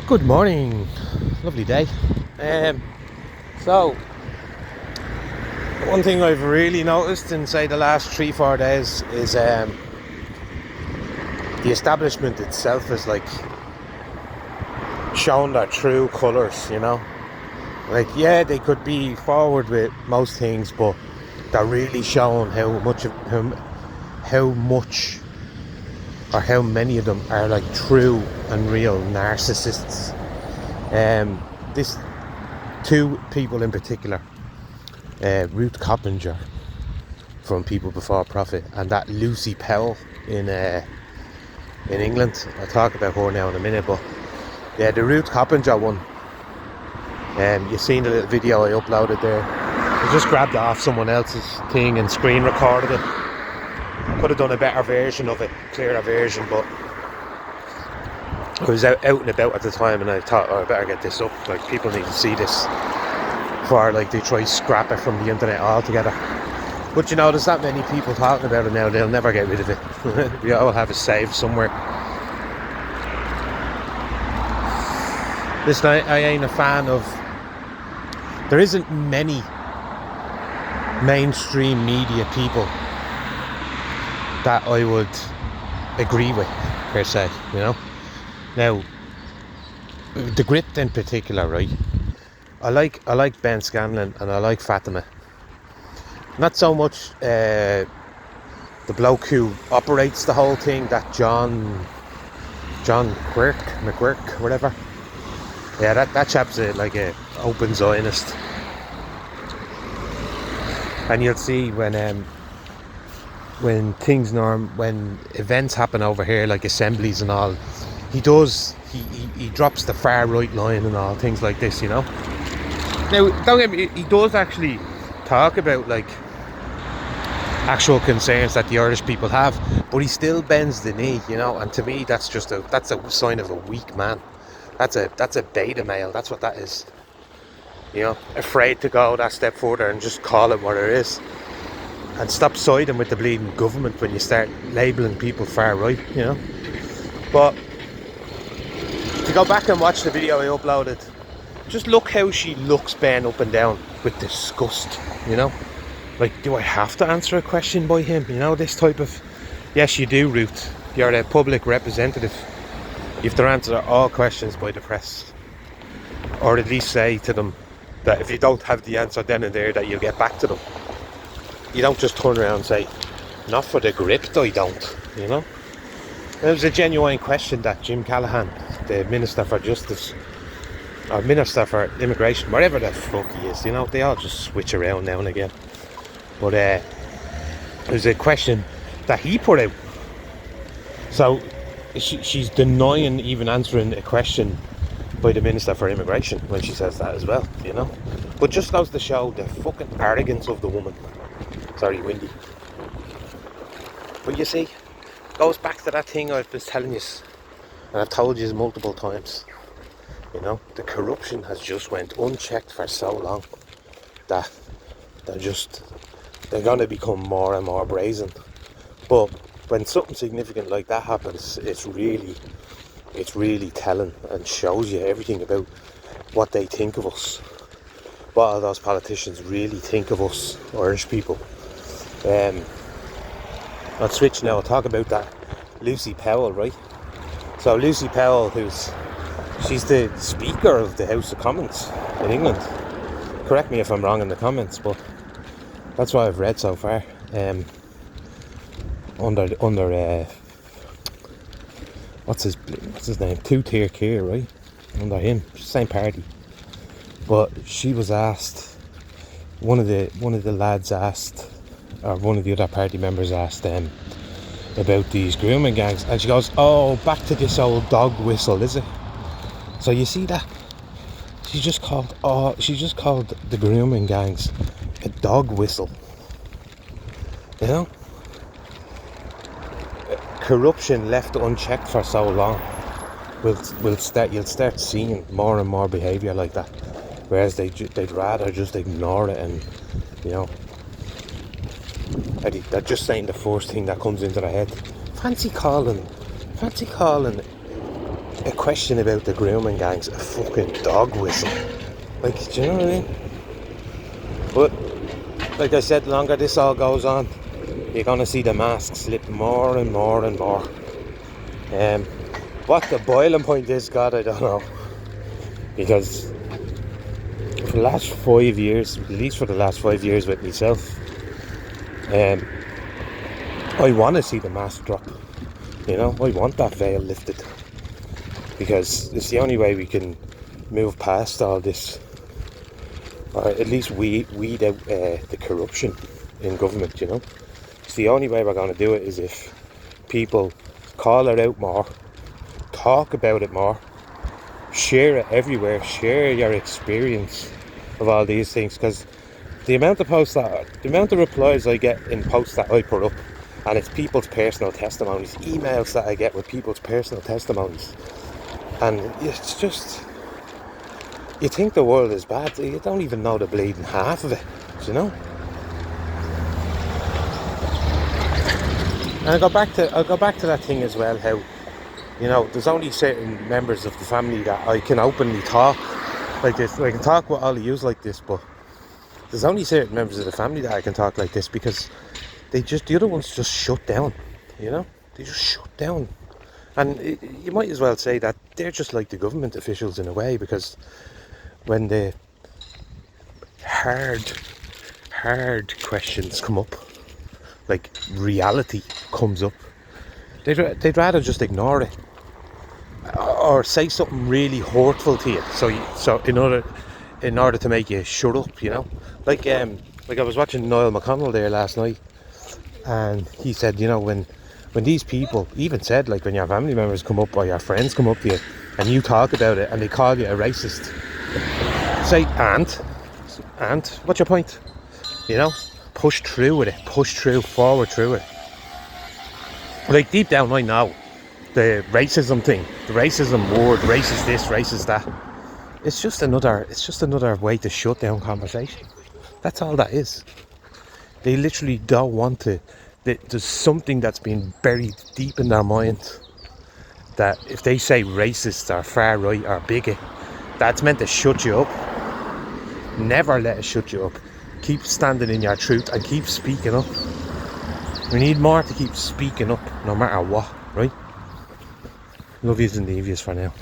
Good morning, lovely day. So, one thing I've really noticed in, say, the last 3-4 days is the establishment itself is like showing their true colours, you know? Like, yeah, they could be forward with most things, but they're really showing how much or how many of them are like true and real narcissists. This two people in particular, Ruth Coppinger from People Before Profit, and that Lucy Powell in England. I'll talk about her now in a minute, but yeah, the Ruth Coppinger one. You've seen the little video I uploaded there. I just grabbed it off someone else's thing and screen recorded it. Could have done a better version of it, clearer version, but I was out and about at the time, and I thought, oh, I better get this up. Like, people need to see this before like they try scrap it from the internet altogether. But you know, there's that many people talking about it now, they'll never get rid of it. We all have it saved somewhere. Listen, I ain't a fan of... There isn't many mainstream media people that I would agree with, per se, you know. Now, the Gript in particular, right? I like Ben Scanlon and I like Fatima. Not so much the bloke who operates the whole thing, that John McQuirk, whatever. Yeah, that chap's like a open Zionist. And you'll see when events happen over here, like assemblies and all, he drops the far right line and all things like this, you know. Now, don't get me, he does actually talk about like actual concerns that the Irish people have, but he still bends the knee, you know. And to me, that's a sign of a weak man. That's a beta male. That's what that is. You know, afraid to go that step further and just call it what it is, and stop siding with the bleeding government when you start labelling people far right, you know. But to go back and watch the video I uploaded, just look how she looks Ben up and down with disgust, you know. Like, do I have to answer a question by him? You know, this type of... Yes, you do, Ruth. You're a public representative. You have to answer all questions by the press. Or at least say to them that if you don't have the answer then and there, that you'll get back to them. You don't just turn around and say, not for the Gript, I don't, you know. It was a genuine question that Jim Callaghan, the Minister for Justice, or Minister for Immigration, whatever the fuck he is, you know, they all just switch around now and again. But it was a question that he put out. So she's denying even answering a question by the Minister for Immigration when she says that as well, you know. But just goes to show the fucking arrogance of the woman. Sorry, windy. But you see, goes back to that thing I've been telling you, and I've told you multiple times. You know, the corruption has just went unchecked for so long that they're going to become more and more brazen. But when something significant like that happens, it's really telling and shows you everything about what they think of us. What all those politicians really think of us Irish people. I'll switch now. I'll talk about that Lucy Powell, right? So Lucy Powell, she's the Speaker of the House of Commons in England. Correct me if I'm wrong in the comments, but that's what I've read so far. Under what's his name? Two-tier Keir, right? Under him, same party. But she was asked, one of the lads asked, or one of the other party members asked them about these grooming gangs, and she goes, "Oh, back to this old dog whistle, is it?" So you see that she just called the grooming gangs a dog whistle. You know, corruption left unchecked for so long, you'll start seeing more and more behaviour like that. Whereas they'd rather just ignore it, and you know, they're just saying the first thing that comes into their head. Fancy calling a question about the grooming gangs a fucking dog whistle. Like, do you know what I mean? But like I said, the longer this all goes on, you're gonna see the mask slip more and more and more. What the boiling point is, God, I don't know. Because for the last 5 years, at least for the last 5 years with myself, I want to see the mask drop. You know, I want that veil lifted, because it's the only way we can move past all this, or at least weed out the corruption in government. You know, it's the only way we're going to do it is if people call it out more, talk about it more, share it everywhere, share your experience of all these things. Because the amount of replies I get in posts that I put up, and it's people's personal testimonies, emails that I get with people's personal testimonies, and it's just, you think the world is bad, you don't even know the bleeding half of it, you know. And I'll go back to that thing as well, how, you know, there's only certain members of the family that I can openly talk like this. I can talk with all of yous like this, but there's only certain members of the family that I can talk like this, because the other ones just shut down, you know? They just shut down. And you might as well say that they're just like the government officials in a way, because when the hard questions come up, like reality comes up, they'd rather just ignore it, or say something really hurtful to you, so in order to make you shut up, you know. Like I was watching Niall McConnell there last night, and he said, you know, when these people, even said, like, when your family members come up or your friends come up to you and you talk about it and they call you a racist, say, and what's your point? You know, push through with it, forward through it. Like, deep down I know the racism thing, the racism word, racist this, racist that, it's just another way to shut down conversation. That's all that is. They literally don't want to. There's something that's been buried deep in their mind, that if they say racist or far right or bigot, that's meant to shut you up. Never let it shut you up. Keep standing in your truth and keep speaking up. We need more to keep speaking up, no matter what, right? Love yous and leave yous for now.